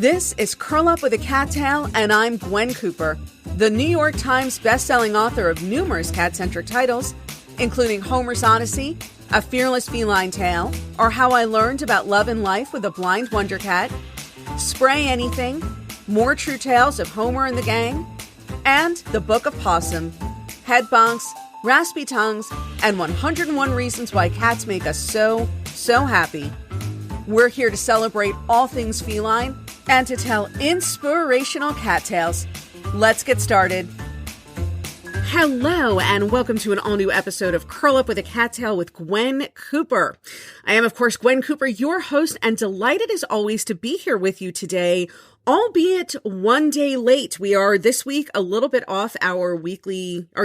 This is Curl Up with a Cattail, and I'm Gwen Cooper, the New York Times bestselling author of numerous cat-centric titles, including Homer's Odyssey, A Fearless Feline Tale, or How I Learned About Love and Life with a Blind Wonder Cat, Spray Anything, More True Tales of Homer and the Gang, and The Book of Possum, Head Bonks, Raspy Tongues, and 101 Reasons Why Cats Make Us So happy. We're here to celebrate all things feline and to tell inspirational cat tales. Let's get started. Hello, and welcome to an all-new episode of Curl Up with a Cattail with Gwen Cooper. I am, of course, Gwen Cooper, your host, and delighted as always to be here with you today, albeit one day late. We are this week a little bit off our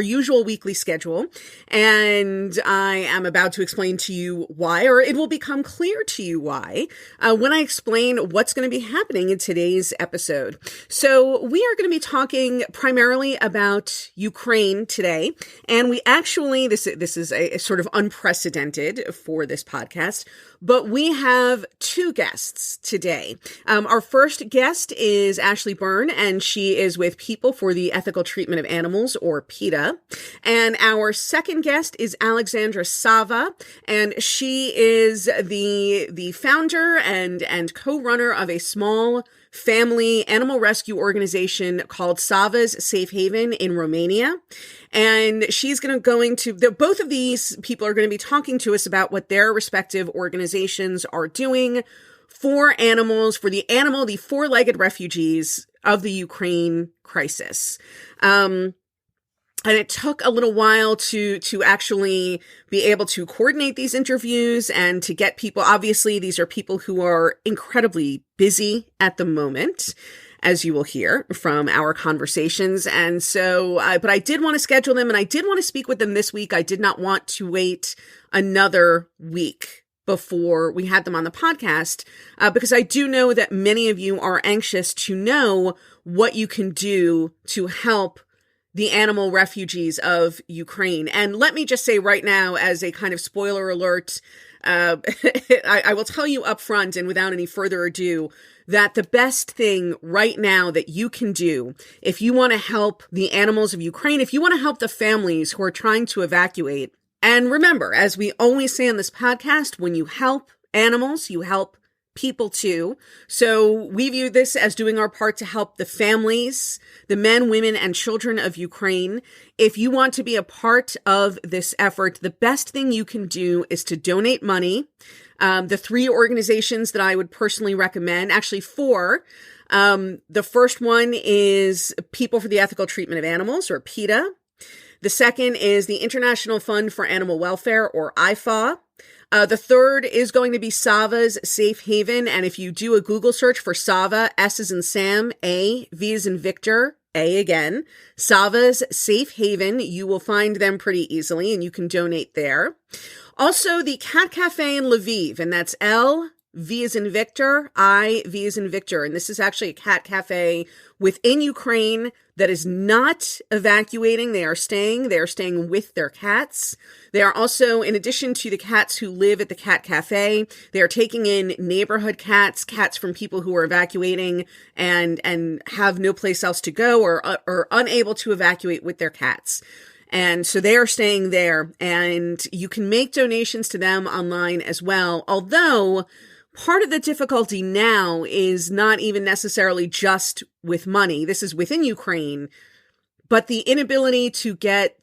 usual weekly schedule, and I am about to explain to you why, or it will become clear to you why, when I explain what's going to be happening in today's episode. So we are going to be talking primarily about Ukraine today, and we actually, this is a sort of unprecedented for this podcast, but we have two guests today. Our first guest is Ashley Byrne, and she is with People for the Ethical Treatment of Animals, or PETA. And our second guest is Alexandra Sava, and she is the founder and co-runner of a small family animal rescue organization called Sava's Safe Haven in Romania. And she's both of these people are going to be talking to us about what their respective organizations are doing for animals, for the four-legged refugees of the Ukraine crisis. And it took a little while to actually be able to coordinate these interviews and to get people. Obviously, these are people who are incredibly busy at the moment, as you will hear from our conversations. And so, but I did want to schedule them, and I did want to speak with them this week. I did not want to wait another week before we had them on the podcast, because I do know that many of you are anxious to know what you can do to help the animal refugees of Ukraine. And let me just say right now, as a kind of spoiler alert, I will tell you up front and without any further ado that the best thing right now that you can do if you want to help the animals of Ukraine, if you want to help the families who are trying to evacuate, and remember, as we always say on this podcast, when you help animals, you help people too. So we view this as doing our part to help the families, the men, women, and children of Ukraine. If you want to be a part of this effort, the best thing you can do is to donate money. The three organizations that I would personally recommend, actually four. The first one is People for the Ethical Treatment of Animals, or PETA. The second is the International Fund for Animal Welfare, or IFAW. The third is going to be Sava's Safe Haven. And if you do a Google search for Sava, S as in Sam, A, V as in Victor, A again, Sava's Safe Haven, you will find them pretty easily, and you can donate there. Also, the Cat Cafe in Lviv, and that's L, V as in Victor, I, V as in Victor. And this is actually a cat cafe within Ukraine that is not evacuating. They are staying with their cats. They are also, in addition to the cats who live at the cat cafe, they are taking in neighborhood cats from people who are evacuating and have no place else to go or unable to evacuate with their cats. And so they are staying there, and you can make donations to them online as well. Although part of the difficulty now is not even necessarily just with money. This is within Ukraine, but the inability to get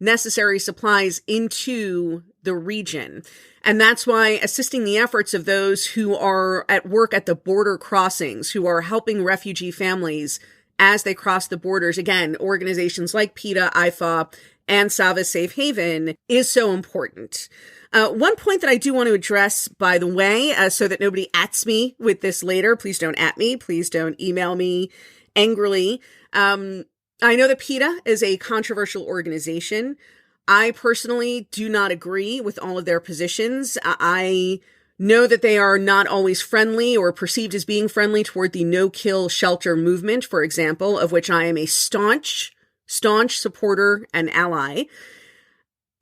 necessary supplies into the region. And that's why assisting the efforts of those who are at work at the border crossings, who are helping refugee families as they cross the borders, again, organizations like PETA, IFAW, and Sava Safe Haven, is so important. One point that I do want to address, by the way, so that nobody ats me with this later, please don't at me, please don't email me angrily. I know that PETA is a controversial organization. I personally do not agree with all of their positions. I know that they are not always friendly or perceived as being friendly toward the no-kill shelter movement, for example, of which I am a staunch supporter and ally.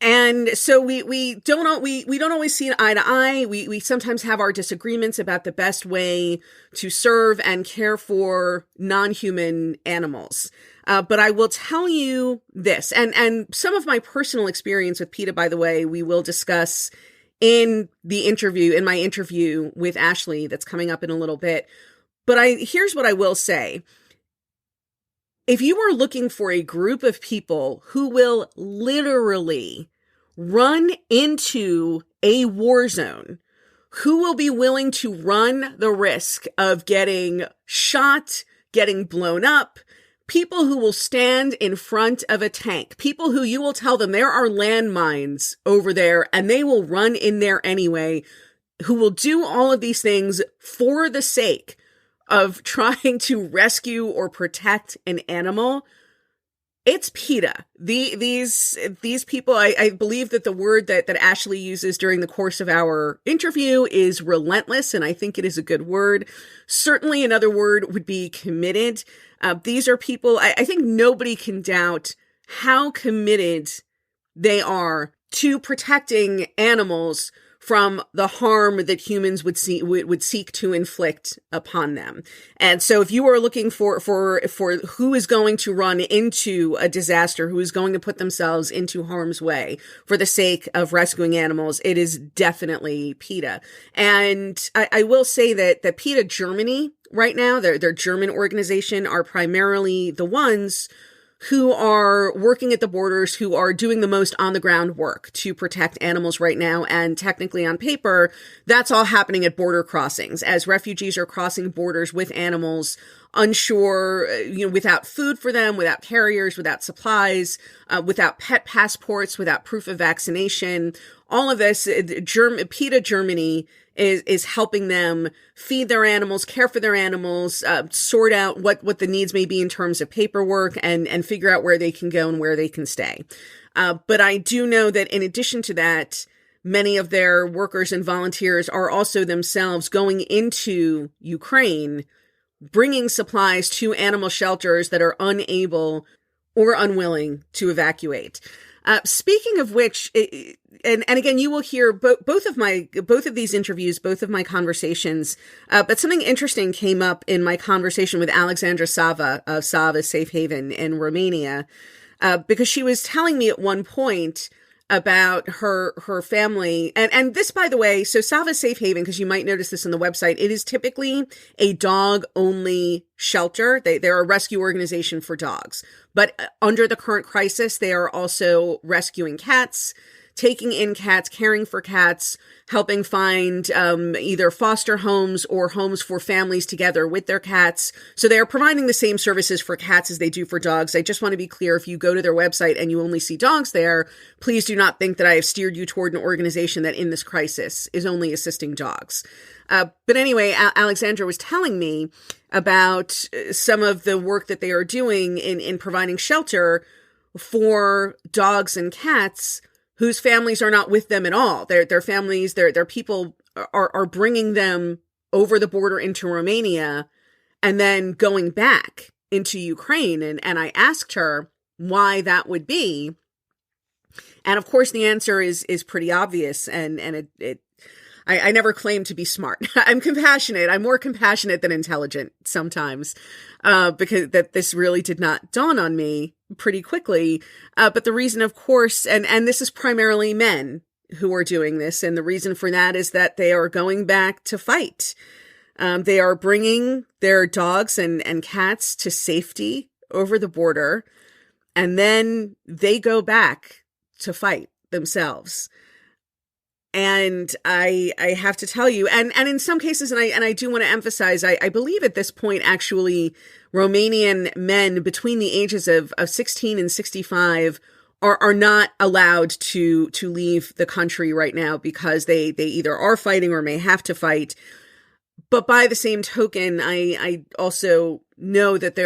And so we don't always see eye to eye. We sometimes have our disagreements about the best way to serve and care for non-human animals. But I will tell you this, and some of my personal experience with PETA, by the way, we will discuss in my interview with Ashley that's coming up in a little bit. But here's what I will say. If you are looking for a group of people who will literally run into a war zone, who will be willing to run the risk of getting shot, getting blown up, people who will stand in front of a tank, people who you will tell them there are landmines over there and they will run in there anyway, who will do all of these things for the sake of trying to rescue or protect an animal, it's PETA. These people, I believe that the word that Ashley uses during the course of our interview is relentless, and I think it is a good word. Certainly another word would be committed. These are people, I think nobody can doubt how committed they are to protecting animals from the harm that humans would seek to inflict upon them. And so if you are looking for who is going to run into a disaster, who is going to put themselves into harm's way for the sake of rescuing animals, it is definitely PETA. And I will say that PETA Germany right now, their German organization, are primarily the ones who are working at the borders, who are doing the most on-the-ground work to protect animals right now. And technically on paper, that's all happening at border crossings as refugees are crossing borders with animals, unsure, without food for them, without carriers, without supplies, without pet passports, without proof of vaccination. All of this, PETA Germany is helping them feed their animals, care for their animals, sort out what the needs may be in terms of paperwork and figure out where they can go and where they can stay. But I do know that in addition to that, many of their workers and volunteers are also themselves going into Ukraine, bringing supplies to animal shelters that are unable or unwilling to evacuate. Speaking of which, and again, you will hear both of these interviews, both of my conversations, but something interesting came up in my conversation with Alexandra Sava of Sava Safe Haven in Romania, because she was telling me at one point about her family. And this, by the way, so Sava Safe Haven, because you might notice this on the website, it is typically a dog-only shelter. They're a rescue organization for dogs. But under the current crisis, they are also rescuing cats, taking in cats, caring for cats, helping find either foster homes or homes for families together with their cats. So they are providing the same services for cats as they do for dogs. I just want to be clear, if you go to their website and you only see dogs there, please do not think that I have steered you toward an organization that in this crisis is only assisting dogs. But anyway, Alexandra was telling me about some of the work that they are doing in providing shelter for dogs and cats whose families are not with them at all. Their families, their people are bringing them over the border into Romania and then going back into Ukraine. And I asked her why that would be. And of course, the answer is pretty obvious. And I never claim to be smart. I'm compassionate. I'm more compassionate than intelligent sometimes, because this really did not dawn on me pretty quickly. But the reason, of course, and this is primarily men who are doing this. And the reason for that is that they are going back to fight. They are bringing their dogs and cats to safety over the border. And then they go back to fight themselves. And I have to tell you, and in some cases, and I do want to emphasize, I believe at this point, actually, Romanian men between the ages of 16 and 65 are not allowed to leave the country right now because they either are fighting or may have to fight. But by the same token, I also know that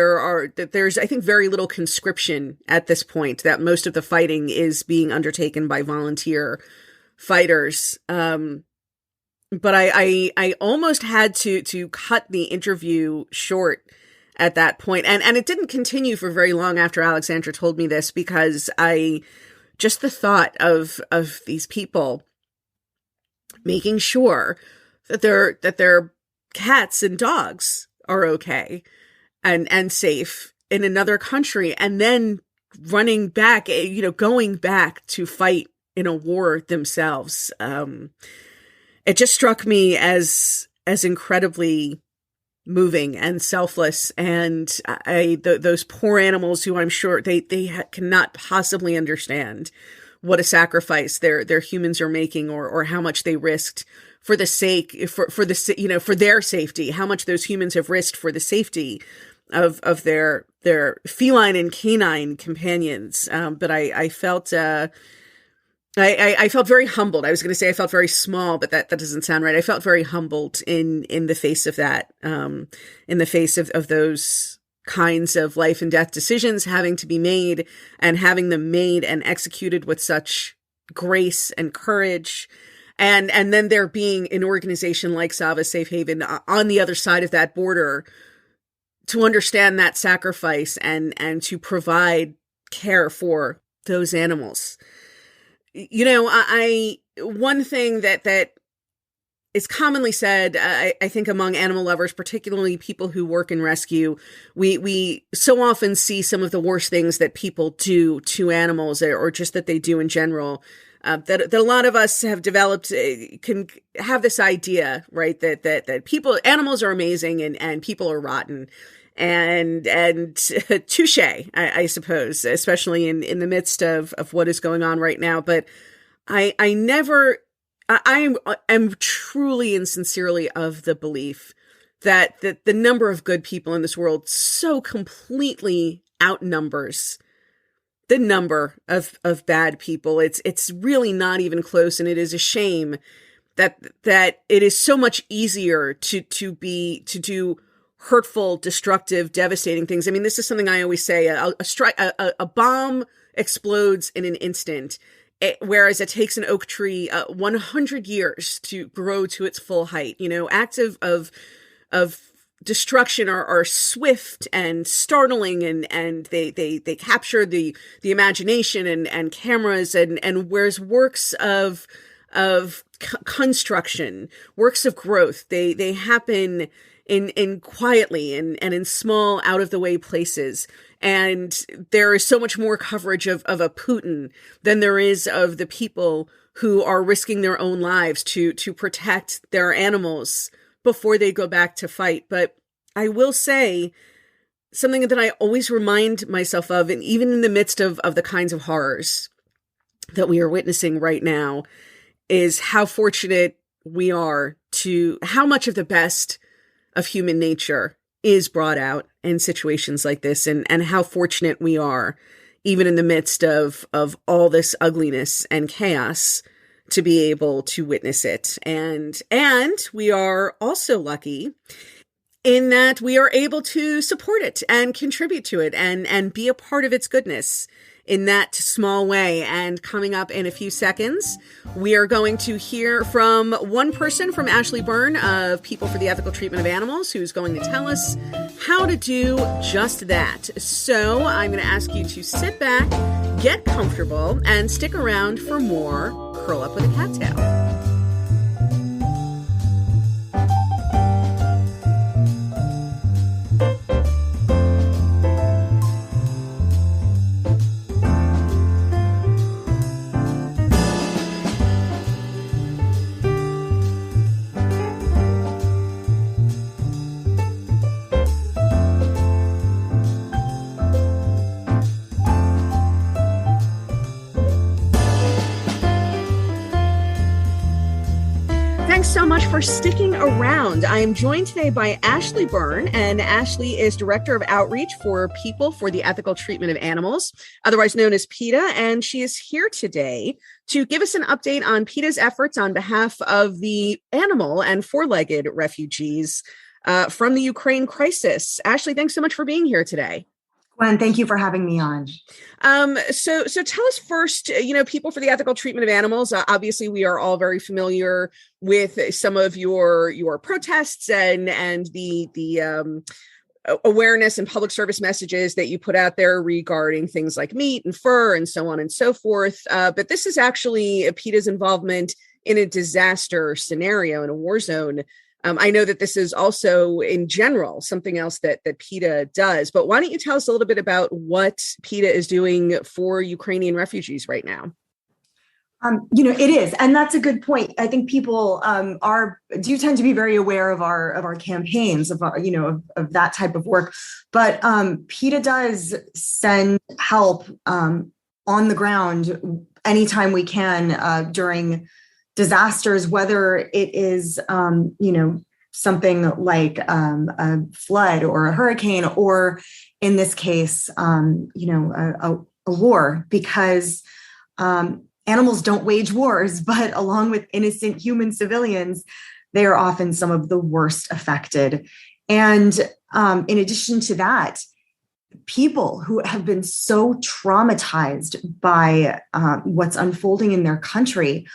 there's, I think, very little conscription at this point, that most of the fighting is being undertaken by volunteer fighters. But I almost had to cut the interview short at that point. And it didn't continue for very long after Alexandra told me this, because I just the thought of these people making sure that their cats and dogs are okay and safe in another country, and then running back, going back to fight in a war themselves. It just struck me as incredibly moving and selfless, and those poor animals who I'm sure they cannot possibly understand what a sacrifice their humans are making, or how much they risked for the sake for their safety, how much those humans have risked for the safety of their feline and canine companions. But I felt I felt very humbled. I was going to say I felt very small, but that doesn't sound right. I felt very humbled in the face of that, in the face of those kinds of life and death decisions having to be made, and having them made and executed with such grace and courage. And then there being an organization like Sava Safe Haven on the other side of that border to understand that sacrifice and to provide care for those animals. One thing that is commonly said, I think among animal lovers, particularly people who work in rescue, we so often see some of the worst things that people do to animals, or just that they do in general. That a lot of us have developed, can have this idea, right? That animals are amazing and people are rotten. And touche, I suppose, especially in the midst of what is going on right now. But I am truly and sincerely of the belief that the number of good people in this world so completely outnumbers the number of bad people. It's really not even close, and it is a shame that it is so much easier to do hurtful, destructive, devastating things. I mean, this is something I always say: a bomb explodes in an instant, whereas it takes an oak tree 100 years to grow to its full height. Acts of destruction are swift and startling, and they capture the imagination and cameras, and whereas works of construction, works of growth, they happen in quietly and in small, out of the way places. And there is so much more coverage of a Putin than there is of the people who are risking their own lives to protect their animals before they go back to fight. But I will say something that I always remind myself of, and even in the midst of the kinds of horrors that we are witnessing right now, is how fortunate we are to how much of the best of human nature is brought out in situations like this, and how fortunate we are, even in the midst of all this ugliness and chaos, to be able to witness it. And we are also lucky in that we are able to support it and contribute to it and be a part of its goodness in that small way. And coming up in a few seconds, we are going to hear from one person, from Ashley Byrne of People for the Ethical Treatment of Animals, who's going to tell us how to do just that. So I'm going to ask you to sit back, get comfortable, and stick around for more Curl Up with a Cattail. So much for sticking around. I am joined today by Ashley Byrne, and Ashley is Director of Outreach for People for the Ethical Treatment of Animals, otherwise known as PETA, and she is here today to give us an update on PETA's efforts on behalf of the animal and four-legged refugees from the Ukraine crisis. Ashley, thanks so much for being here today. Gwen, thank you for having me on. So tell us first, People for the Ethical Treatment of Animals. Obviously, we are all very familiar with some of your protests and the awareness and public service messages that you put out there regarding things like meat and fur and so on and so forth. But this is actually PETA's involvement in a disaster scenario, in a war zone. I know that this is also, in general, something else that PETA does. But why don't you tell us a little bit about what PETA is doing for Ukrainian refugees right now? It is, and that's a good point. I think people do tend to be very aware of our campaigns, of of that type of work. But PETA does send help on the ground anytime we can during disasters, whether it is something like a flood or a hurricane, or in this case, a war, because animals don't wage wars, but along with innocent human civilians, they are often some of the worst affected. And in addition to that, people who have been so traumatized by what's unfolding in their country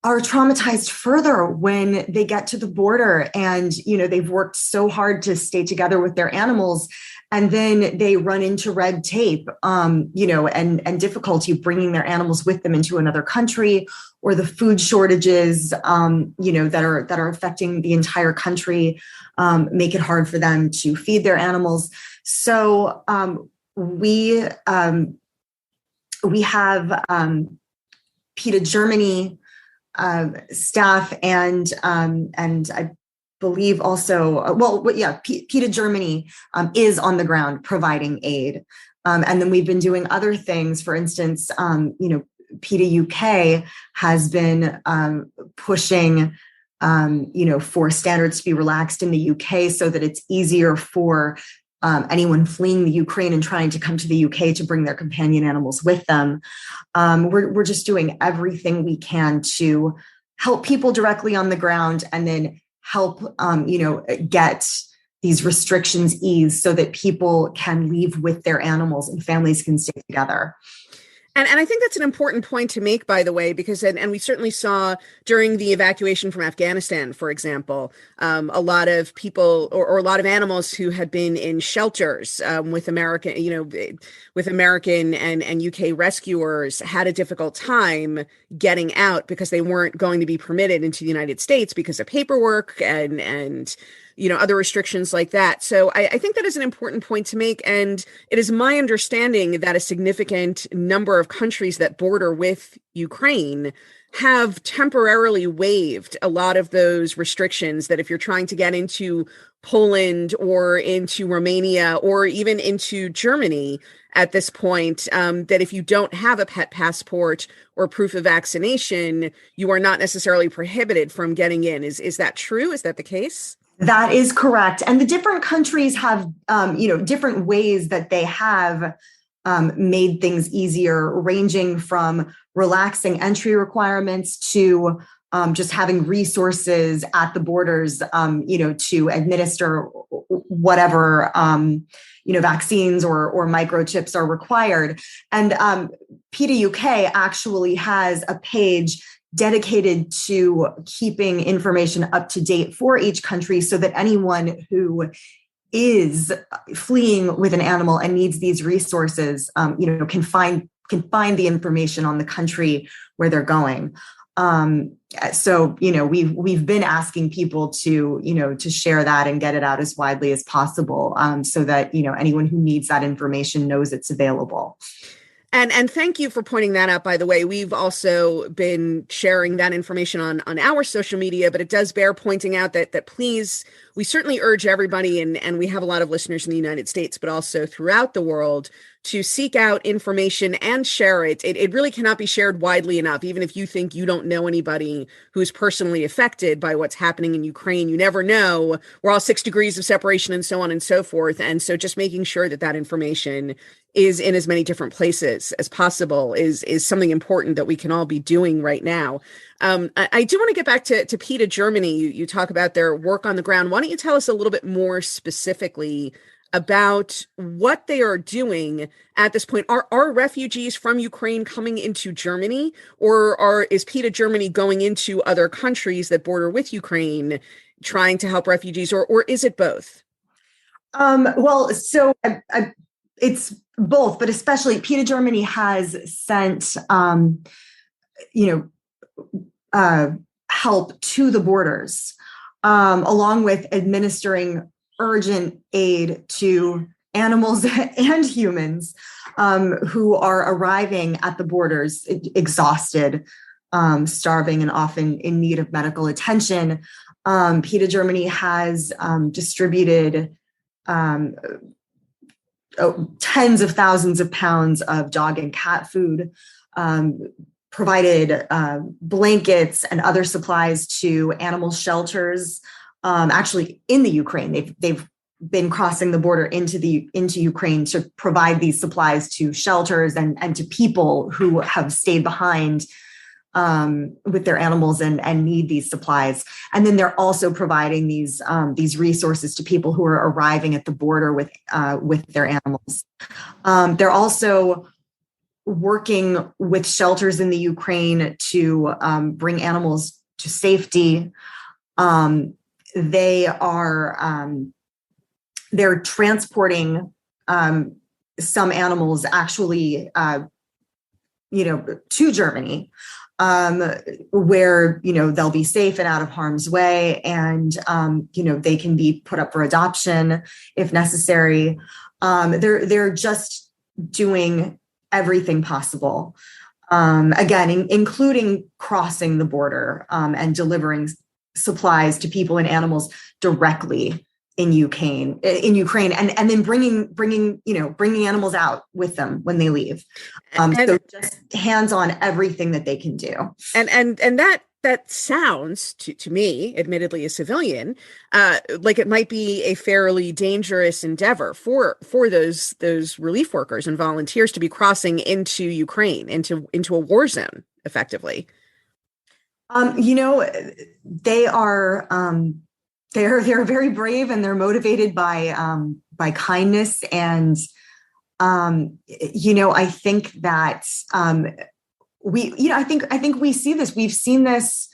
are traumatized further when they get to the border and, they've worked so hard to stay together with their animals. And then they run into red tape, and difficulty bringing their animals with them into another country, or the food shortages, that are affecting the entire country, make it hard for them to feed their animals. So we have PETA Germany staff, and I believe also, PETA Germany is on the ground providing aid. And then we've been doing other things. For instance, PETA UK has been pushing, for standards to be relaxed in the UK so that it's easier for anyone fleeing the Ukraine and trying to come to the UK to bring their companion animals with them. We're just doing everything we can to help people directly on the ground, and then help, get these restrictions eased so that people can leave with their animals and families can stay together. And I think that's an important point to make, by the way, because, and we certainly saw during the evacuation from Afghanistan, for example, a lot of people or a lot of animals who had been in shelters with American and UK rescuers had a difficult time getting out because they weren't going to be permitted into the United States because of paperwork and other restrictions like that. So I think that is an important point to make. And it is my understanding that a significant number of countries that border with Ukraine have temporarily waived a lot of those restrictions, that if you're trying to get into Poland or into Romania or even into Germany at this point, that if you don't have a pet passport or proof of vaccination, you are not necessarily prohibited from getting in. Is that true? Is that the case? That is correct. And the different countries have, different ways that they have made things easier, ranging from relaxing entry requirements to just having resources at the borders, to administer whatever, vaccines or microchips are required. And PETA UK actually has a page dedicated to keeping information up to date for each country, so that anyone who is fleeing with an animal and needs these resources, can find the information on the country where they're going. So we've been asking people to share that and get it out as widely as possible, so that anyone who needs that information knows it's available. And thank you for pointing that out, by the way. We've also been sharing that information on our social media, but it does bear pointing out that please, we certainly urge everybody, and we have a lot of listeners in the United States, but also throughout the world, to seek out information and share it. It really cannot be shared widely enough. Even if you think you don't know anybody who's personally affected by what's happening in Ukraine, you never know. We're all 6 degrees of separation and so on and so forth. And so just making sure that information is in as many different places as possible is something important that we can all be doing right now. I do want to get back to PETA Germany. You talk about their work on the ground. Why don't you tell us a little bit more specifically about what they are doing at this point? Are refugees from Ukraine coming into Germany, or is PETA Germany going into other countries that border with Ukraine trying to help refugees, or is it both? Well, so it's both, but especially PETA Germany has sent, you help to the borders, along with administering urgent aid to animals and humans who are arriving at the borders exhausted, starving, and often in need of medical attention. PETA Germany has distributed tens of thousands of pounds of dog and cat food, provided blankets and other supplies to animal shelters. Actually, in the Ukraine, they've been crossing the border into Ukraine to provide these supplies to shelters and to people who have stayed behind with their animals and need these supplies. And then they're also providing these resources to people who are arriving at the border with their animals. They're also working with shelters in the Ukraine to bring animals to safety. They're transporting some animals actually, to Germany, where they'll be safe and out of harm's way, and they can be put up for adoption if necessary. They're just doing everything possible, again, including crossing the border and delivering supplies to people and animals directly in Ukraine, and then bringing animals out with them when they leave. So just hands on everything that they can do. And that sounds to me, admittedly a civilian, like it might be a fairly dangerous endeavor for those relief workers and volunteers to be crossing into Ukraine, into a war zone, effectively. They are they're very brave, and they're motivated by kindness, and I think that I think we see this. We've seen this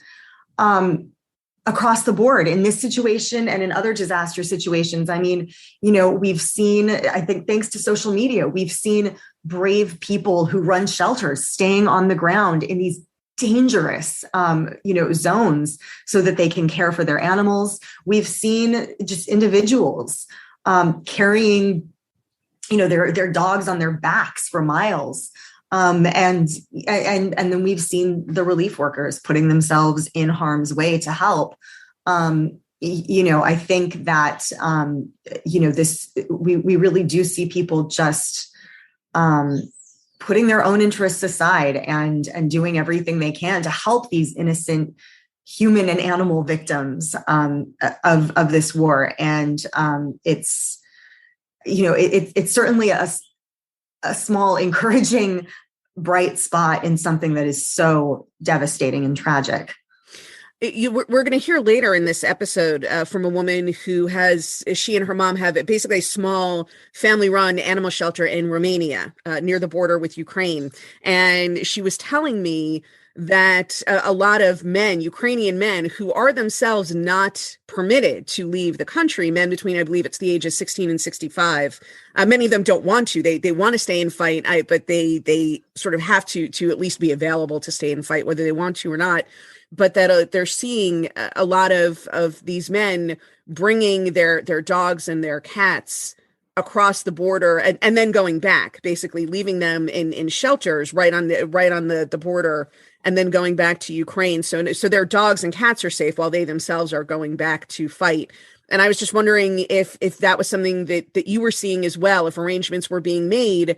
across the board in this situation and in other disaster situations. I mean, we've seen, I think, thanks to social media, we've seen brave people who run shelters staying on the ground in these dangerous, zones so that they can care for their animals. We've seen just individuals carrying, their dogs on their backs for miles. And then we've seen the relief workers putting themselves in harm's way to help. I think that, we really do see people just putting their own interests aside and doing everything they can to help these innocent human and animal victims of this war. And it's certainly a small, encouraging, bright spot in something that is so devastating and tragic. We're going to hear later in this episode from a woman who she and her mom have basically a small family-run animal shelter in Romania near the border with Ukraine. And she was telling me that a lot of men, Ukrainian men, who are themselves not permitted to leave the country, men between, I believe it's the ages 16 and 65, many of them don't want to. They want to stay and fight, but they sort of have to at least be available to stay and fight, whether they want to or not. But that they're seeing a lot of these men bringing their dogs and their cats across the border and then going back, basically leaving them in shelters right on the border, and then going back to Ukraine. So their dogs and cats are safe while they themselves are going back to fight. And I was just wondering if that was something that you were seeing as well, if arrangements were being made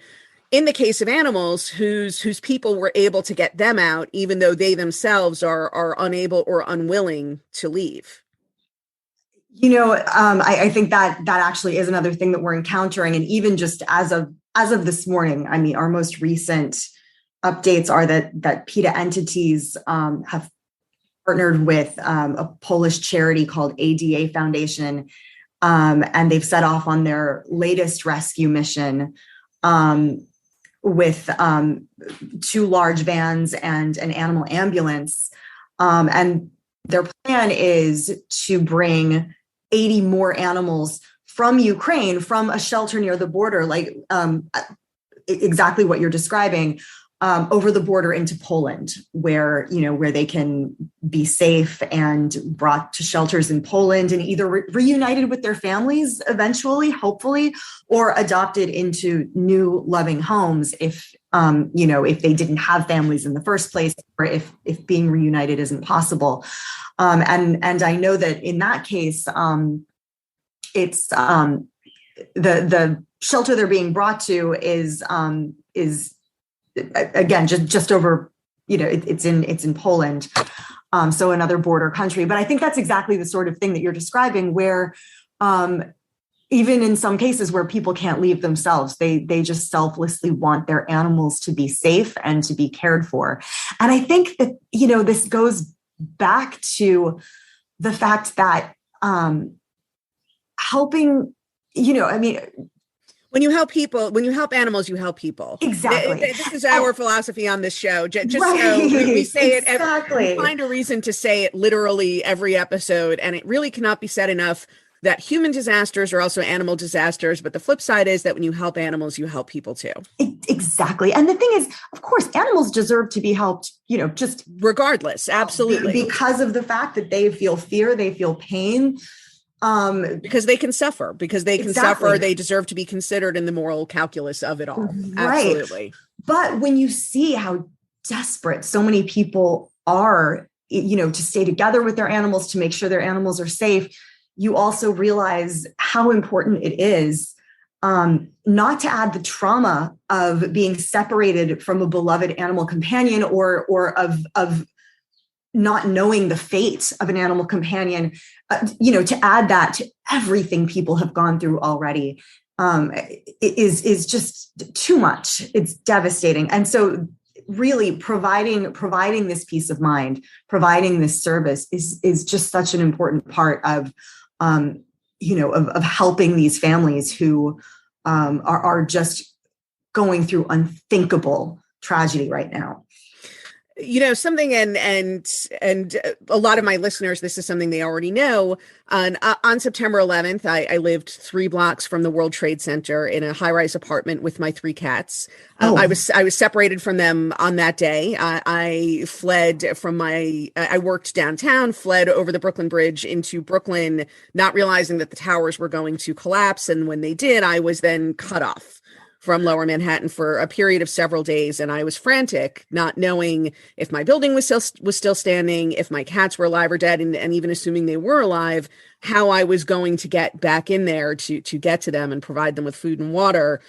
in the case of animals whose people were able to get them out, even though they themselves are unable or unwilling to leave. I think that actually is another thing that we're encountering. And even just as of this morning, I mean, our most recent updates are that PETA entities have partnered with a Polish charity called ADA Foundation, and they've set off on their latest rescue mission with 2 large vans and an animal ambulance. And their plan is to bring 80 more animals from Ukraine, from a shelter near the border, like exactly what you're describing, over the border into Poland, where they can be safe and brought to shelters in Poland and either reunited with their families eventually, hopefully, or adopted into new loving homes if they didn't have families in the first place, or if being reunited isn't possible. And I know that in that case, it's the shelter they're being brought to is again just over, it's in Poland, so another border country. But I think that's exactly the sort of thing that you're describing, where even in some cases where people can't leave themselves, they just selflessly want their animals to be safe and to be cared for. And I think that this goes back to the fact that helping, when you help people, when you help animals, you help people. Exactly. This is our philosophy on this show. Just right. So we say exactly. we find a reason to say it literally every episode, and it really cannot be said enough that human disasters are also animal disasters. But the flip side is that when you help animals, you help people too. Exactly. And the thing is, of course, animals deserve to be helped, just regardless. Absolutely. Because of the fact that they feel fear, they feel pain. Because they can suffer, they deserve to be considered in the moral calculus of it all. Right. Absolutely. But when you see how desperate so many people are, to stay together with their animals, to make sure their animals are safe, you also realize how important it is not to add the trauma of being separated from a beloved animal companion, or of not knowing the fate of an animal companion, to add that to everything people have gone through already, is just too much. It's devastating. And so really providing this peace of mind, providing this service is just such an important part of helping these families who are just going through unthinkable tragedy right now. Something, and a lot of my listeners, this is something they already know. On September 11th, I lived 3 blocks from the World Trade Center in a high-rise apartment with my 3 cats. I was separated from them on that day. I fled from I worked downtown, fled over the Brooklyn Bridge into Brooklyn, not realizing that the towers were going to collapse. And when they did, I was then cut off from Lower Manhattan for a period of several days. And I was frantic, not knowing if my building was still standing, if my cats were alive or dead, and even assuming they were alive, how I was going to get back in there to get to them and provide them with food and water.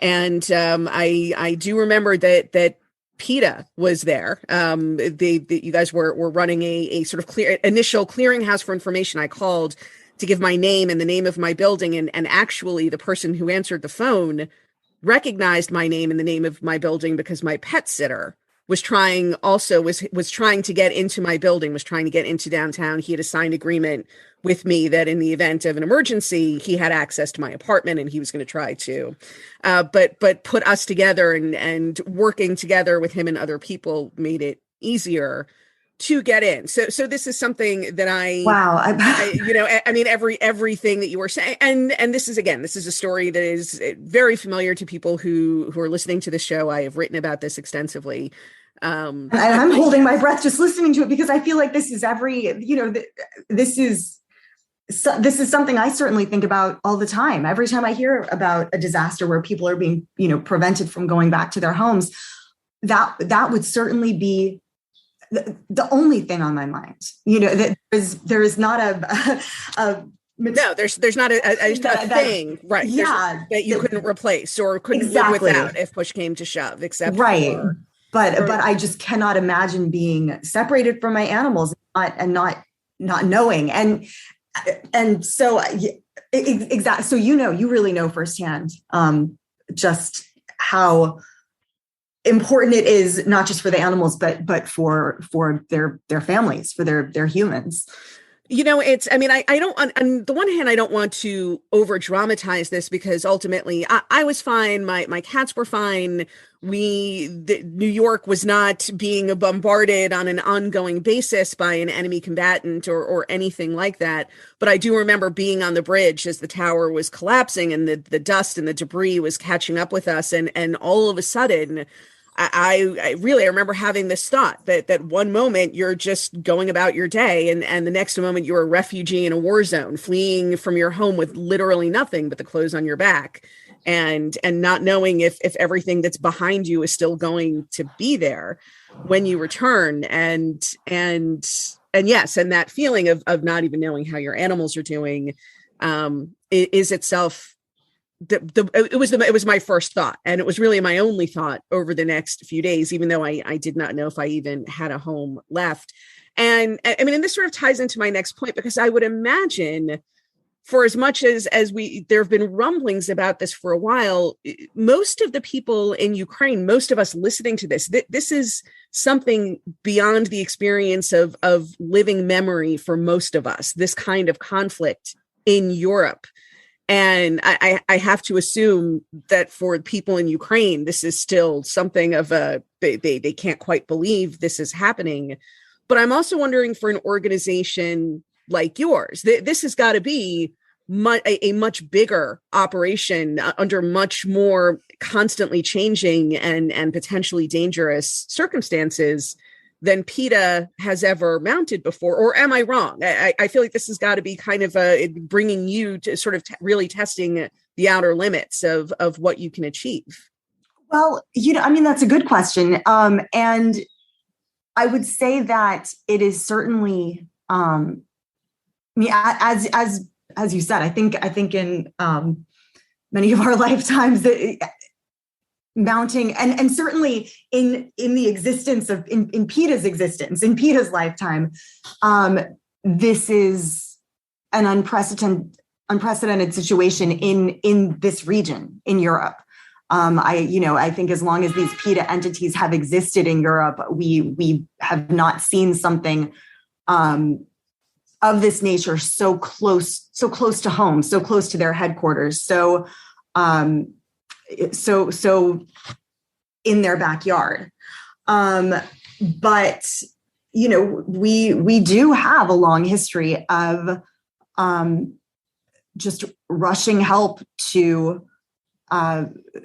And I do remember that PETA was there. You guys were running a sort of initial clearinghouse for information. I called to give my name and the name of my building. And actually the person who answered the phone recognized my name and the name of my building because my pet sitter was trying to get into my building, was trying to get into downtown. He had a signed agreement with me that in the event of an emergency, he had access to my apartment and he was going to try to, but put us together, and working together with him and other people made it easier to get in. So this is something that everything that you were saying, and this is a story that is very familiar to people who are listening to the show. I have written about this extensively. And I'm holding my breath just listening to it, because I feel like this is this is something I certainly think about all the time. Every time I hear about a disaster where people are being, prevented from going back to their homes, that would certainly be the only thing on my mind. That there is not there's not a thing, right? Yeah, that you couldn't replace or couldn't live without if push came to shove, except right. But I just cannot imagine being separated from my animals and not knowing. And so exactly. So you really know firsthand just how important it is, not just for the animals, but for their families, for their humans. It's, I mean, I don't, on the one hand, I don't want to over dramatize this because ultimately I was fine. My cats were fine. New York was not being bombarded on an ongoing basis by an enemy combatant or anything like that. But I do remember being on the bridge as the tower was collapsing and the dust and the debris was catching up with us. And all of a sudden, I really remember having this thought that one moment you're just going about your day and the next moment you're a refugee in a war zone, fleeing from your home with literally nothing but the clothes on your back and not knowing if everything that's behind you is still going to be there when you return. And yes, and that feeling of not even knowing how your animals are doing is itself it was my first thought, and it was really my only thought over the next few days, even though I did not know if I even had a home left. And I mean, and this sort of ties into my next point, because I would imagine for as much as there have been rumblings about this for a while, most of the people in Ukraine, most of us listening to this is something beyond the experience of living memory for most of us, this kind of conflict in Europe. And I have to assume that for people in Ukraine, this is still something of they can't quite believe this is happening. But I'm also wondering, for an organization like yours, this has got to be a much bigger operation under much more constantly changing and potentially dangerous circumstances than PETA has ever mounted before. Or am I wrong? I feel like this has got to be kind of bringing you to sort of really testing the outer limits of what you can achieve. Well, I mean, that's a good question. And I would say that it is certainly, I mean, as you said, I think in many of our lifetimes that mounting and certainly in the existence of in PETA's existence, in PETA's lifetime, this is an unprecedented situation in this region in Europe. I think as long as these PETA entities have existed in Europe, we have not seen something of this nature so close to home, so close to their headquarters. So in their backyard. But, we do have a long history of just rushing help to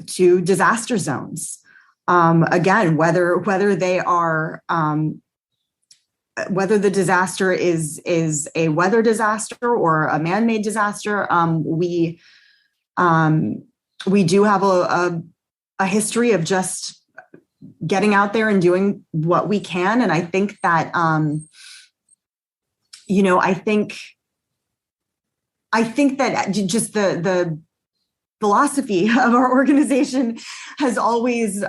disaster zones. Again, whether they are, whether the disaster is a weather disaster or a man-made disaster, we do have a history of just getting out there and doing what we can. And I think that, I think that just the philosophy of our organization has always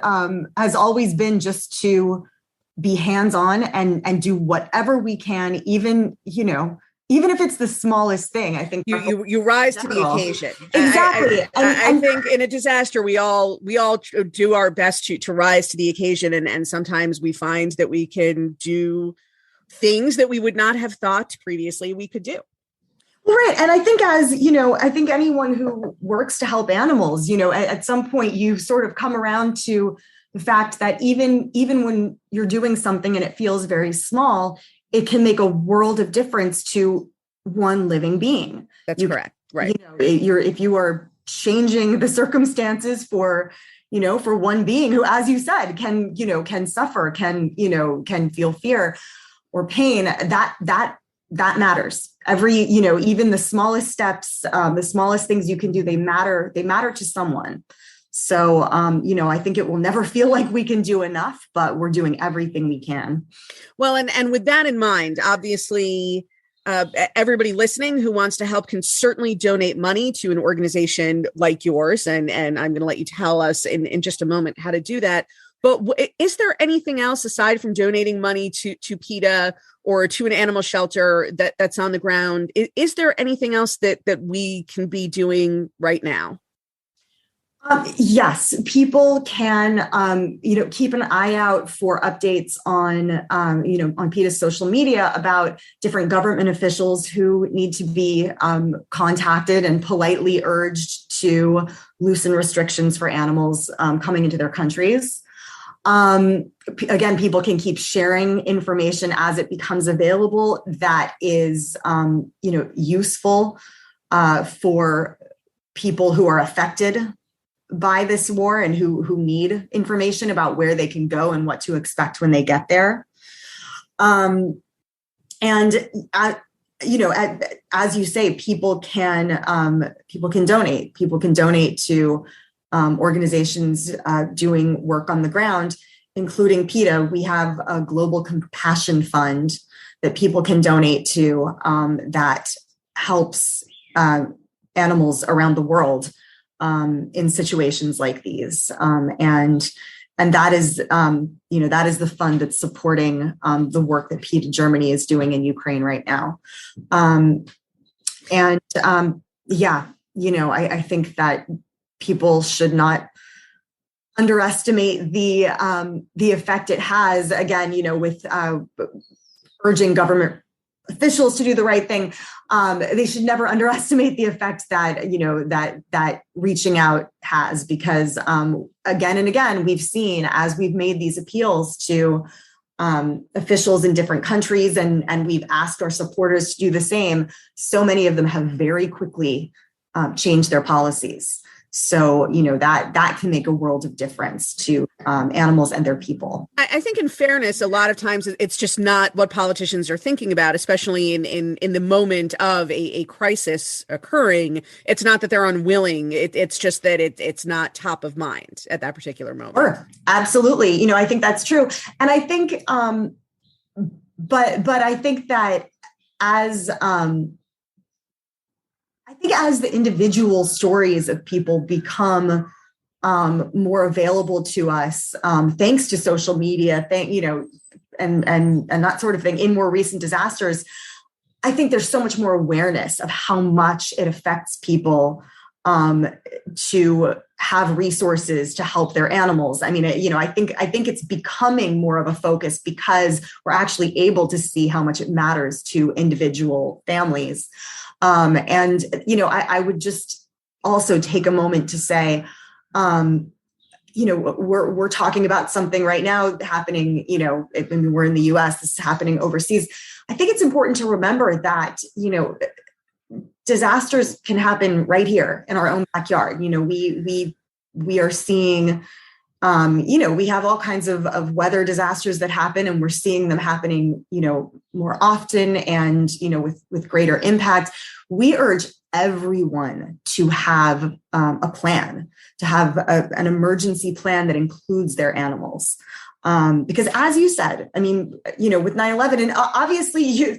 been just to be hands-on and do whatever we can, even if it's the smallest thing. I think you rise to the occasion. Exactly. I think in a disaster, we all do our best to rise to the occasion. And sometimes we find that we can do things that we would not have thought previously we could do. Right. And I think I think anyone who works to help animals, at some point you sort of come around to the fact that even when you're doing something and it feels very small, it can make a world of difference to one living being. That's correct. Right. If you are changing the circumstances for one being who, as you said, can suffer, can feel fear or pain, that matters. Even the smallest steps, the smallest things you can do, they matter to someone. So, I think it will never feel like we can do enough, but we're doing everything we can. Well, and with that in mind, obviously, everybody listening who wants to help can certainly donate money to an organization like yours. And I'm going to let you tell us in just a moment how to do that. But is there anything else aside from donating money to PETA or to an animal shelter that's on the ground? Is there anything else that we can be doing right now? Yes, people can, keep an eye out for updates on, on PETA's social media about different government officials who need to be contacted and politely urged to loosen restrictions for animals coming into their countries. Again, people can keep sharing information as it becomes available that is, useful for people who are affected by this war and who need information about where they can go and what to expect when they get there. And as you say, people can donate. People can donate to organizations doing work on the ground, including PETA. We have a global compassion fund that people can donate to that helps animals around the world in situations like these, and that is that is the fund that's supporting the work that PETA Germany is doing in Ukraine right now, I think that people should not underestimate the effect it has. Again, with urging government officials to do the right thing. They should never underestimate the effect that, that reaching out has, because again and again, we've seen, as we've made these appeals to officials in different countries and we've asked our supporters to do the same, so many of them have very quickly changed their policies. So, that can make a world of difference to animals and their people. I think in fairness, a lot of times it's just not what politicians are thinking about, especially in the moment of a crisis occurring. It's not that they're unwilling. It's just that it's not top of mind at that particular moment. Sure. Absolutely. I think that's true. And I think, but I think that as the individual stories of people become more available to us, thanks to social media, and that sort of thing, in more recent disasters, I think there's so much more awareness of how much it affects people to have resources to help their animals. I mean, I think it's becoming more of a focus because we're actually able to see how much it matters to individual families. I would just also take a moment to say, we're talking about something right now happening, we're in the US, this is happening overseas. I think it's important to remember that, disasters can happen right here in our own backyard. We are seeing, we have all kinds of weather disasters that happen, and we're seeing them happening, more often and, with greater impact. We urge everyone to have a plan, to have an emergency plan that includes their animals. Because as you said, I mean, with 9/11, and obviously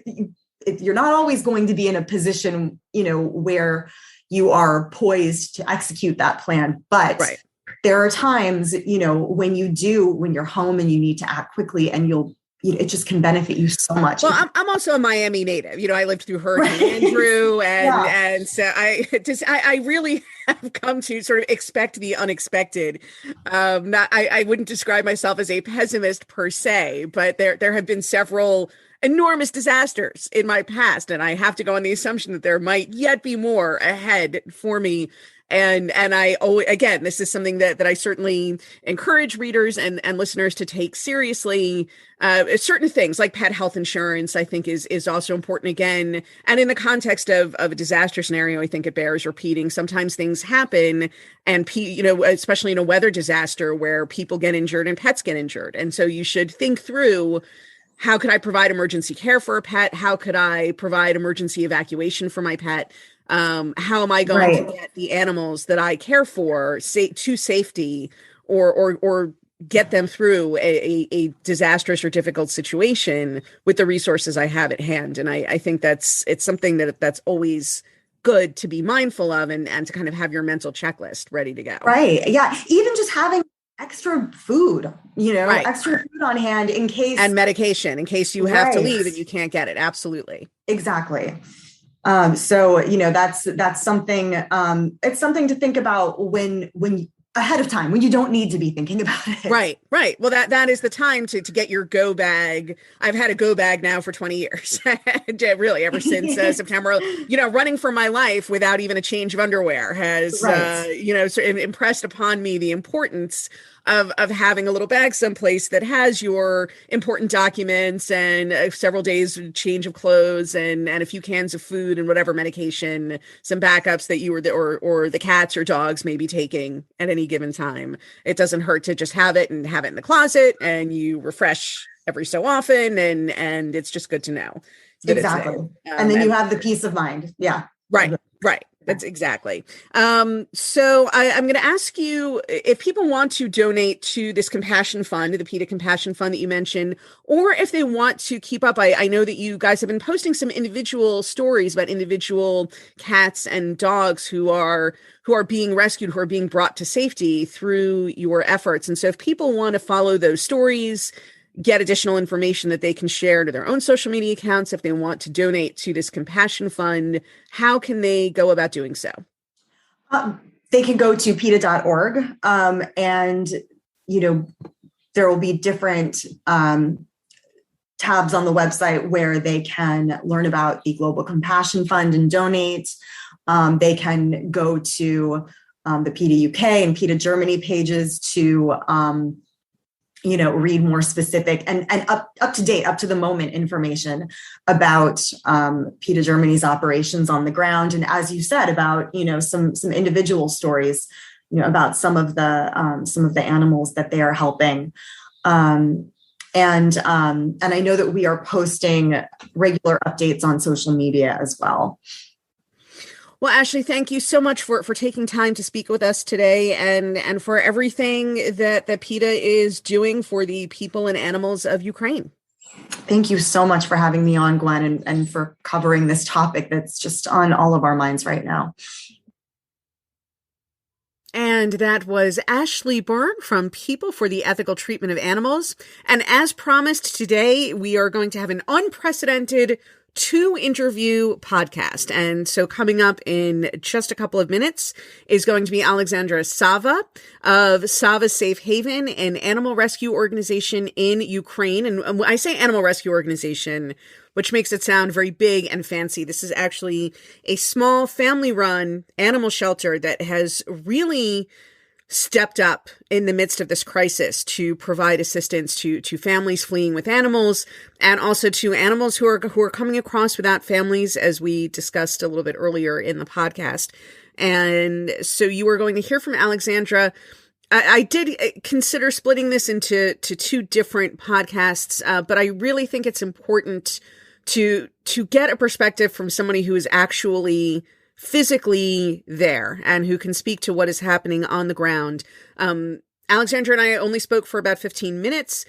you're not always going to be in a position, where you are poised to execute that plan. But right. There are times, when you're home and you need to act quickly, and it just can benefit you so much. Well, I'm also a Miami native. I lived through Hurricane Andrew, and so I really have come to sort of expect the unexpected. I wouldn't describe myself as a pessimist per se, but there have been several enormous disasters in my past, and I have to go on the assumption that there might yet be more ahead for me. And again, this is something that I certainly encourage readers and listeners to take seriously. Certain things like pet health insurance, I think is also important again. And in the context of a disaster scenario, I think it bears repeating. Sometimes things happen, and especially in a weather disaster where people get injured and pets get injured. And so you should think through, how could I provide emergency care for a pet? How could I provide emergency evacuation for my pet? How am I going to get the animals that I care for to safety, or get them through a disastrous or difficult situation with the resources I have at hand? And I think it's something that's always good to be mindful of, and to kind of have your mental checklist ready to go. Right. Yeah. Even just having extra food, extra food on hand and medication in case you have to leave and you can't get it. Absolutely. Exactly. So, that's something, it's something to think about when ahead of time, when you don't need to be thinking about it. Right. Well, that is the time to get your go bag. I've had a go bag now for 20 years, really, ever since September. Running for my life without even a change of underwear has, sort of impressed upon me the importance of having a little bag someplace that has your important documents and several days change of clothes and a few cans of food and whatever medication, some backups that you or the cats or dogs may be taking at any given time. It doesn't hurt to just have it in the closet, and you refresh every so often, and it's just good to know. Exactly. And then you have the peace of mind. Yeah. Right. That's exactly. So I'm going to ask you if people want to donate to this compassion fund, the PETA compassion fund that you mentioned, or if they want to keep up. I know that you guys have been posting some individual stories about individual cats and dogs who are being rescued, who are being brought to safety through your efforts. And so if people want to follow those stories, get additional information that they can share to their own social media accounts, if they want to donate to this compassion fund, how can they go about doing so? They can go to PETA.org, and there will be different tabs on the website where they can learn about the Global Compassion Fund and donate. They can go to the PETA UK and PETA Germany pages to read more specific and up to date, up to the moment information about PETA Germany's operations on the ground. And as you said, about, some individual stories, about some of the animals that they are helping. And I know that we are posting regular updates on social media as well. Well, Ashley, thank you so much for taking time to speak with us today and for everything that PETA is doing for the people and animals of Ukraine. Thank you so much for having me on, Gwen, and for covering this topic that's just on all of our minds right now. And that was Ashley Byrne from People for the Ethical Treatment of Animals. And as promised, today we are going to have an unprecedented 2-interview podcast. And so coming up in just a couple of minutes is going to be Alexandra Sava of Sava Safe Haven, an animal rescue organization in Ukraine. And I say animal rescue organization, which makes it sound very big and fancy. This is actually a small family-run animal shelter that has really stepped up in the midst of this crisis to provide assistance to families fleeing with animals, and also to animals who are coming across without families, as we discussed a little bit earlier in the podcast. And so you are going to hear from Alexandra. I did consider splitting this into 2 different podcasts, but I really think it's important to get a perspective from somebody who is actually physically there and who can speak to what is happening on the ground. Alexandra and I only spoke for about 15 minutes.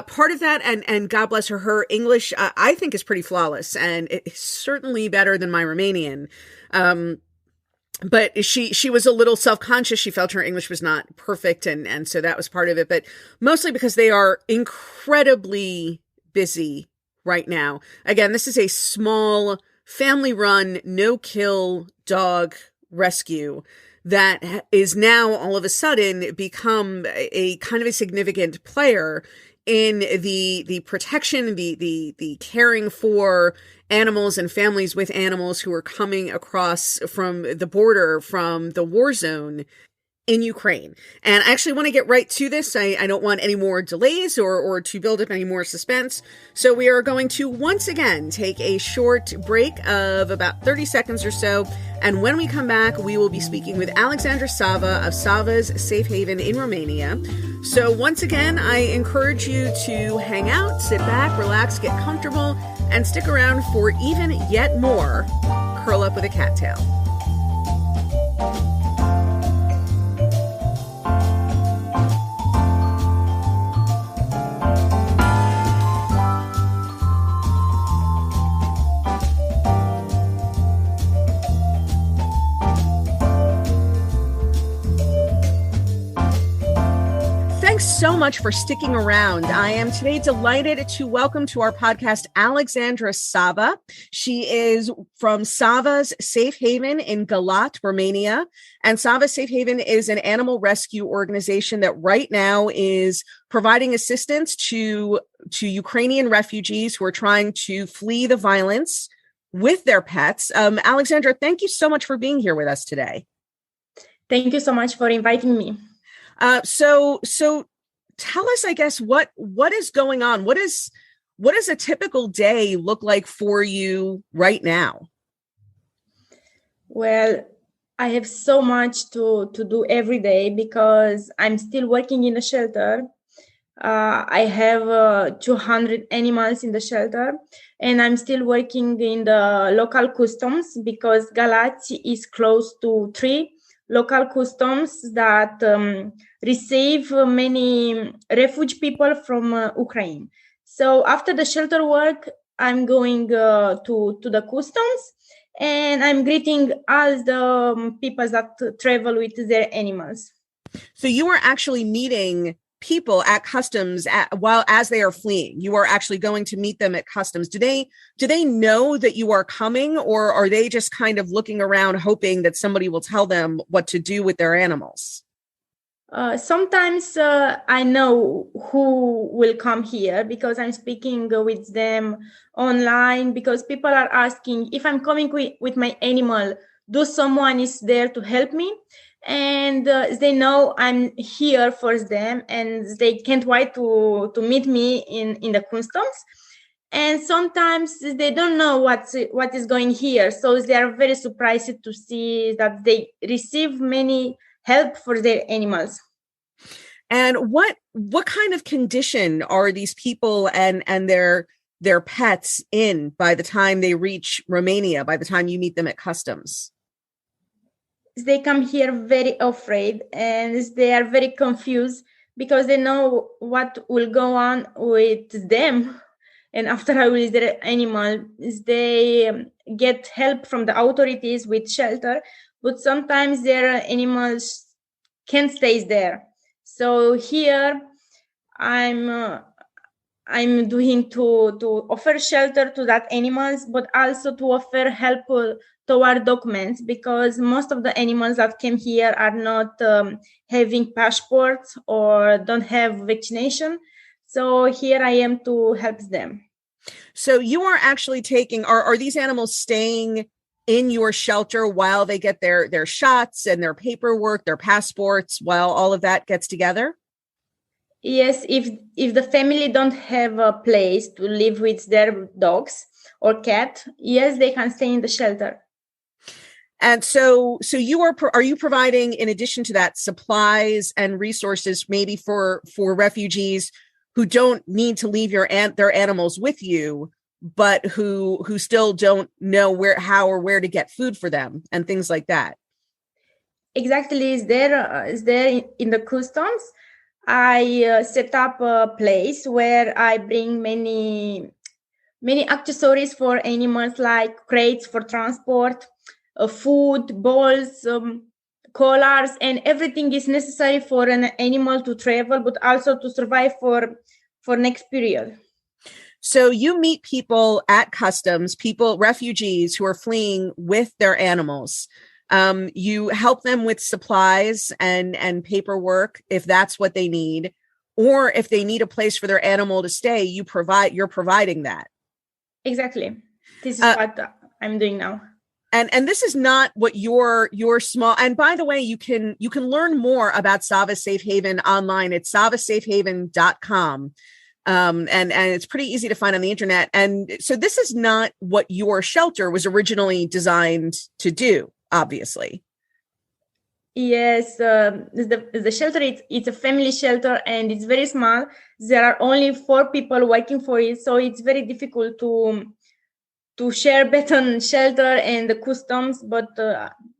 Part of that, and God bless her English, I think is pretty flawless, and it's certainly better than my Romanian. But she was a little self-conscious. She felt her English was not perfect, and so that was part of it. But mostly because they are incredibly busy right now. Again, this is a small family-run, no-kill dog rescue that is now all of a sudden become a kind of a significant player in the protection, the caring for animals and families with animals who are coming across from the border, from the war zone in Ukraine. And I actually want to get right to this. I don't want any more delays or to build up any more suspense. So we are going to once again take a short break of about 30 seconds or so. And when we come back, we will be speaking with Alexandra Sava of Sava's Safe Haven in Romania. So once again, I encourage you to hang out, sit back, relax, get comfortable, and stick around for even yet more Curl Up with a Cattail. so much for sticking around. I am today delighted to welcome to our podcast Alexandra Sava. She is from Sava's Safe Haven in Galat, Romania. And Sava Safe Haven is an animal rescue organization that right now is providing assistance to Ukrainian refugees who are trying to flee the violence with their pets. Alexandra, thank you so much for being here with us today. Thank you so much for inviting me. So tell us, I guess, what is going on? What does a typical day look like for you right now? Well, I have so much to do every day because I'm still working in a shelter. I have 200 animals in the shelter, and I'm still working in the local customs because Galați is close to 3 local customs that receive many refugee people from Ukraine. So after the shelter work, I'm going to the customs, and I'm greeting all the people that travel with their animals. So you are actually meeting people at customs as they are fleeing. You are actually going to meet them at customs. Do they know that you are coming, or are they just kind of looking around hoping that somebody will tell them what to do with their animals? Sometimes I know who will come here because I'm speaking with them online, because people are asking if I'm coming with my animal, do someone is there to help me? And they know I'm here for them, and they can't wait to meet me in the customs. And sometimes they don't know what is going here, so they are very surprised to see that they receive many help for their animals. And what kind of condition are these people and their pets in by the time they reach Romania, by the time you meet them at customs? They come here very afraid, and they are very confused because they know what will go on with them. And after I release their animal, they get help from the authorities with shelter, but sometimes their animals can't stay there. So here I'm doing to offer shelter to that animals, but also to offer help toward documents, because most of the animals that came here are not having passports or don't have vaccination. So here I am to help them. So you are actually are these animals staying in your shelter while they get their shots and their paperwork, their passports, while all of that gets together? Yes, if the family don't have a place to live with their dogs or cat, yes, they can stay in the shelter. And so are you providing, in addition to that, supplies and resources maybe for refugees who don't need to leave their animals with you, but who still don't know how or where to get food for them and things like that? Exactly, is there in the customs. I set up a place where I bring many accessories for animals, like crates for transport, food, bowls, collars, and everything is necessary for an animal to travel, but also to survive for next period. So you meet people at customs, refugees who are fleeing with their animals. You help them with supplies and paperwork if that's what they need, or if they need a place for their animal to stay, you're providing that. Exactly. This is what I'm doing now. And this is not what your small, and by the way, you can learn more about Sava Safe Haven online at savasafehaven.com. And it's pretty easy to find on the internet. And so this is not what your shelter was originally designed to do, obviously. Yes, the shelter, it's a family shelter, and it's very small. There are only 4 people working for it, so it's very difficult to share beton shelter and the customs, but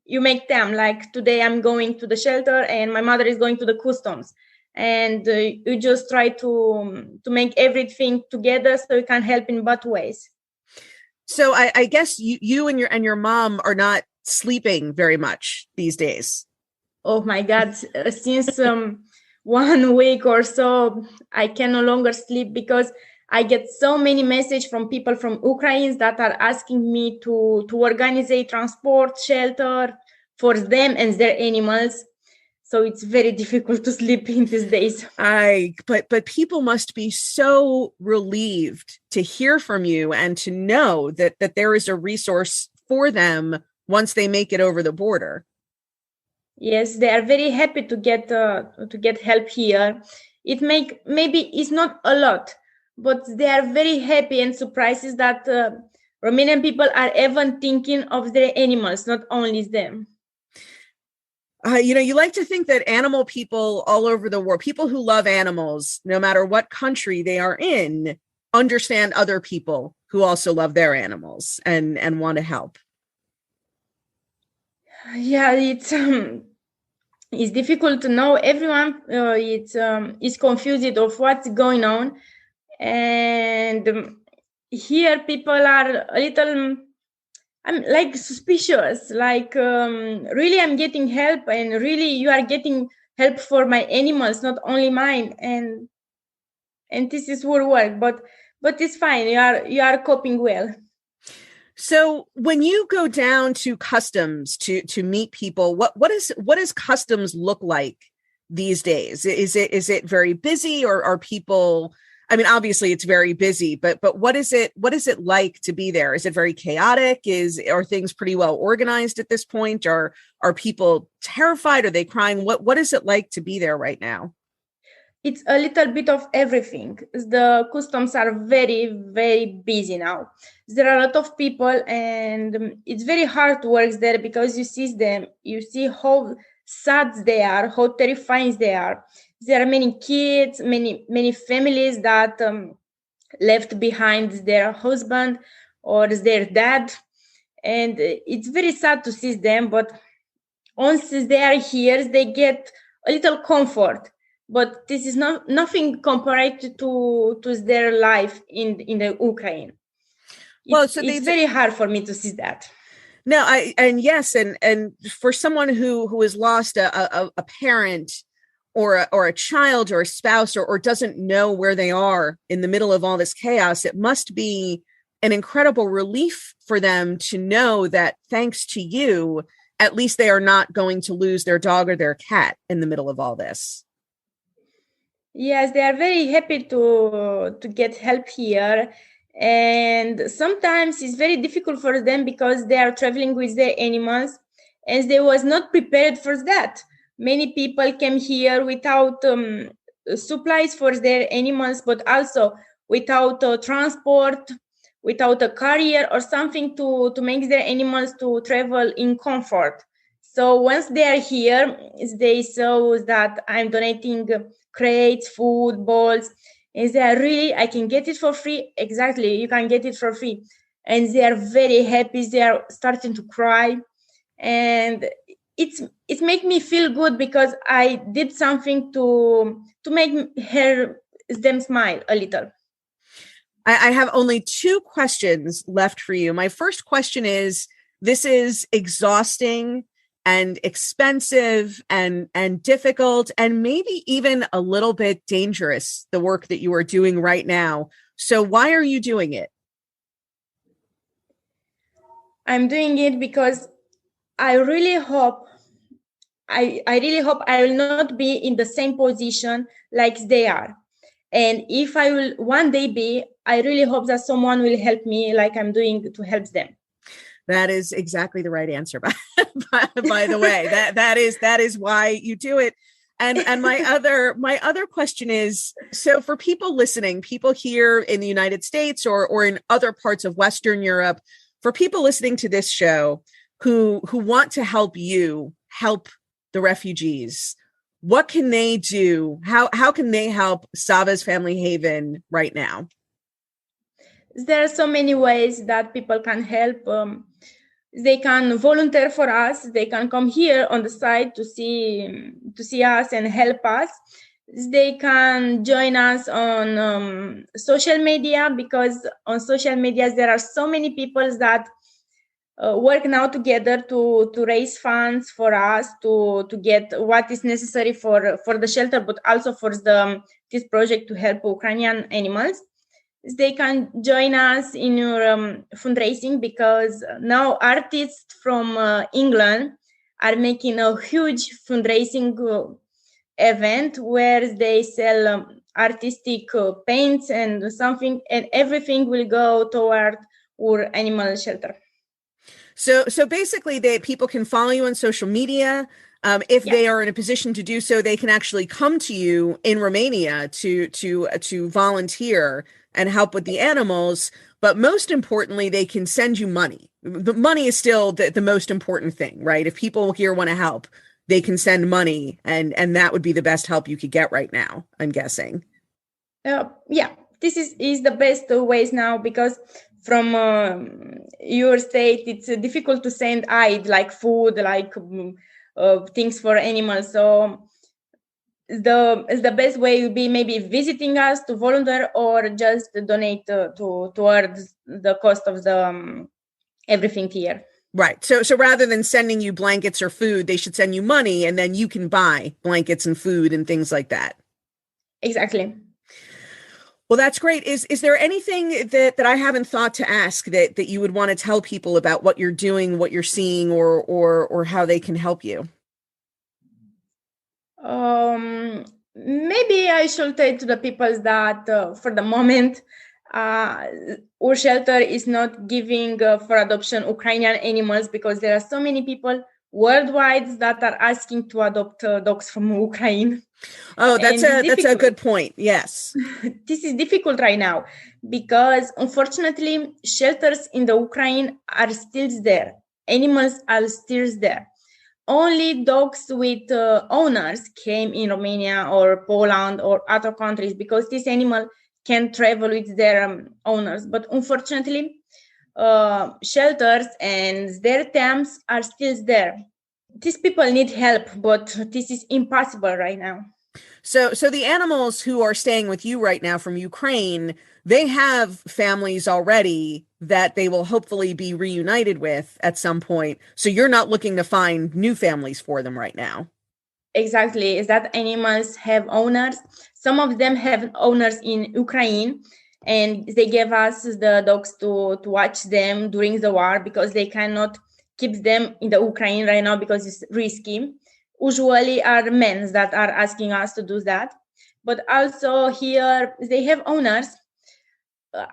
you make them, like today I'm going to the shelter and my mother is going to the customs, and you just try to make everything together so you can help in both ways. So I guess you and your mom are not sleeping very much these days. Oh my God, since 1 week or so, I can no longer sleep because I get so many messages from people from Ukraine that are asking me to organize a transport shelter for them and their animals. So it's very difficult to sleep in these days. But people must be so relieved to hear from you and to know that there is a resource for them once they make it over the border. Yes, they are very happy to get help here. Maybe it's not a lot, but they are very happy and surprised that Romanian people are even thinking of their animals, not only them. You like to think that animal people all over the world, people who love animals, no matter what country they are in, understand other people who also love their animals and want to help. Yeah, it's difficult to know. Everyone is confused of what's going on, and here people are a little. I'm like suspicious. Like really, I'm getting help, and really, you are getting help for my animals, not only mine. And this is will work, but it's fine. You are coping well. So when you go down to customs to meet people, what does customs look like these days? Is it very busy, or are people? I mean, obviously it's very busy, but what is it like to be there? Is it very chaotic? Are things pretty well organized at this point? Are people terrified? Are they crying? What is it like to be there right now? It's a little bit of everything. The customs are very, very busy now. There are a lot of people, and it's very hard to work there because you see them, you see how sad they are, how terrifying they are. There are many kids, many families that left behind their husband or their dad, and it's very sad to see them. But once they are here, they get a little comfort. But this is nothing compared to their life in the Ukraine. It's very hard for me to see that. No, and for someone who has lost a parent or a child or a spouse or doesn't know where they are in the middle of all this chaos, it must be an incredible relief for them to know that thanks to you, at least they are not going to lose their dog or their cat in the middle of all this. Yes, they are very happy to get help here. And sometimes it's very difficult for them because they are traveling with their animals and they was not prepared for that. Many people came here without supplies for their animals, but also without transport, without a carrier or something to make their animals to travel in comfort. So once they are here, they saw that I'm donating crates, food, bowls, and they are really, I can get it for free. Exactly, you can get it for free. And they are very happy. They are starting to cry. And it make me feel good because I did something to make them smile a little. I have only 2 questions left for you. My first question is, this is exhausting and expensive and difficult and maybe even a little bit dangerous, the work that you are doing right now. So why are you doing it? I'm doing it because I really hope I will not be in the same position like they are. And if I will one day be, I really hope that someone will help me like I'm doing to help them. That is exactly the right answer, by the way. That is why you do it. And my other question is, so for people listening, people here in the United States or in other parts of Western Europe, for people listening to this show who want to help you help the refugees, what can they do? How can they help Sava's Family Haven right now? There are so many ways that people can help. They can volunteer for us. They can come here on the site to see us and help us. They can join us on social media, because on social media there are so many people that work now together to raise funds for us to get what is necessary for the shelter, but also for this project to help Ukrainian animals. They can join us in your fundraising, because now artists from England are making a huge fundraising event where they sell artistic paints and something, and everything will go toward our animal shelter. So basically, people can follow you on social media. If they are in a position to do so, they can actually come to you in Romania to volunteer and help with the animals. But most importantly, they can send you money. The money is still the most important thing, right? If people here want to help, they can send money, and that would be the best help you could get right now, I'm guessing. This is the best ways now, because from your state, it's difficult to send aid like food, like things for animals. So the best way would be maybe visiting us to volunteer, or just donate towards the cost of the everything here. Right. So rather than sending you blankets or food, they should send you money, and then you can buy blankets and food and things like that. Exactly. Well, that's great. Is there anything that I haven't thought to ask that you would want to tell people about what you're doing, what you're seeing, or how they can help you? Maybe I should tell to the people that for the moment, our shelter is not giving for adoption Ukrainian animals, because there are so many people worldwide that are asking to adopt dogs from Ukraine. Oh, that's a good point. Yes. This is difficult right now, because unfortunately shelters in the Ukraine are still there. Animals are still there. Only dogs with owners came in Romania or Poland or other countries, because this animal can travel with their owners. But unfortunately, shelters and their terms are still there. These people need help, but this is impossible right now. So the animals who are staying with you right now from Ukraine, they have families already that they will hopefully be reunited with at some point. So you're not looking to find new families for them right now. Exactly. Is that animals have owners? Some of them have owners in Ukraine, and they gave us the dogs to watch them during the war, because they cannot keep them in the Ukraine right now because it's risky. Usually are men that are asking us to do that. But also here they have owners.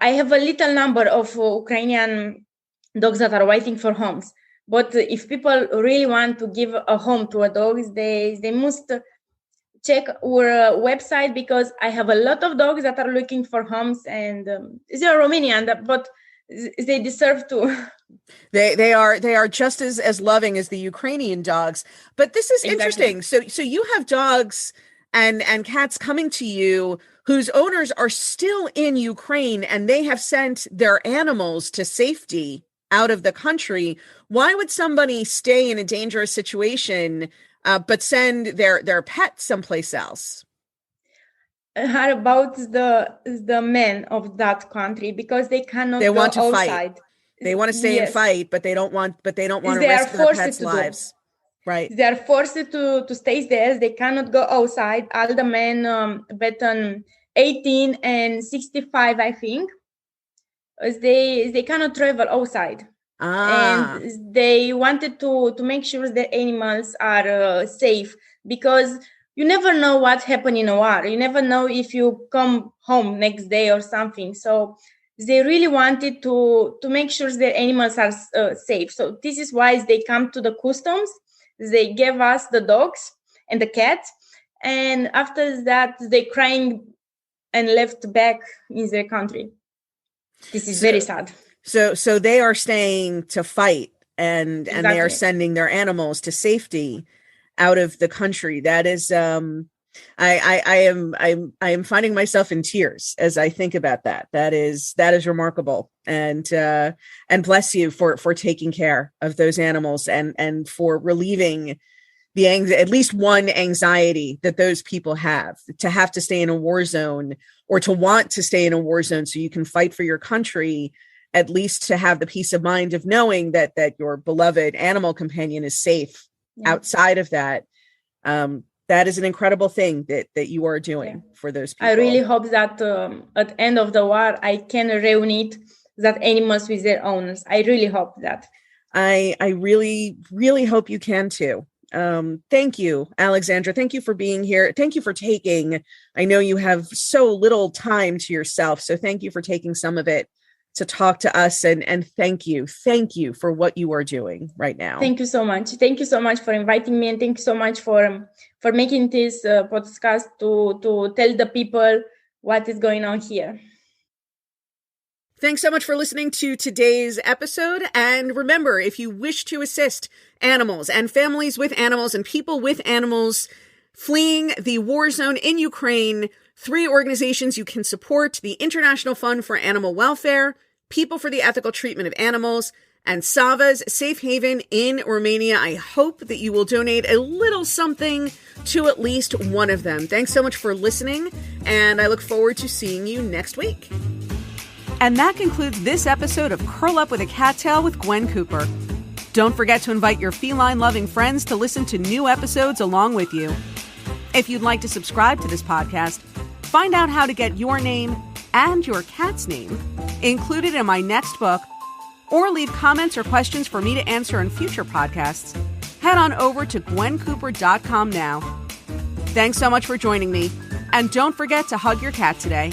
I have a little number of Ukrainian dogs that are waiting for homes. But if people really want to give a home to a dog, they must check our website, because I have a lot of dogs that are looking for homes, and they are Romanian, but they deserve to. They are just as loving as the Ukrainian dogs. But this is interesting. So you have dogs and cats coming to you whose owners are still in Ukraine, and they have sent their animals to safety out of the country. Why would somebody stay in a dangerous situation but send their pet someplace else? How about the men of that country, because they cannot they want to outside. Fight. They want to stay and fight, but they don't want to risk their pets' lives. Right. They are forced to stay there. They cannot go outside. All the men between 18 and 65, I think, they cannot travel outside. And they wanted to make sure the animals are safe, because you never know what happened in a war. You never know if you come home next day or something. So they really wanted to make sure their animals are safe. So this is why they come to the customs. They gave us the dogs and the cats, and after that they crying and left back in their country. This is very sad. So they are staying to fight, and Exactly. They are sending their animals to safety out of the country. That is, I am finding myself in tears as I think about that. That is remarkable, and bless you for taking care of those animals and for relieving the at least one anxiety that those people have to stay in a war zone, or to want to stay in a war zone so you can fight for your country. at least to have the peace of mind of knowing that your beloved animal companion is safe outside of that. That is an incredible thing that you are doing for those people. I really hope that at the end of the war, I can reunite that animals with their owners. I really hope that. I really, really hope you can too. Thank you, Alexandra. Thank you for being here. Thank you for taking, I know you have so little time to yourself, so thank you for taking some of it to talk to us, and thank you for what you are doing right now. Thank you so much. Thank you so much for inviting me, and thank you so much for making this podcast to tell the people what is going on here. Thanks so much for listening to today's episode. And remember, if you wish to assist animals and families with animals and people with animals fleeing the war zone in Ukraine, 3 organizations you can support: the International Fund for Animal Welfare, People for the Ethical Treatment of Animals, and Sava's Safe Haven in Romania. I hope that you will donate a little something to at least one of them. Thanks so much for listening, and I look forward to seeing you next week. And that concludes this episode of Curl Up with a Cattail with Gwen Cooper. Don't forget to invite your feline-loving friends to listen to new episodes along with you. If you'd like to subscribe to this podcast, find out how to get your name and your cat's name included in my next book, or leave comments or questions for me to answer in future podcasts, head on over to gwencooper.com now. Thanks so much for joining me, and don't forget to hug your cat today.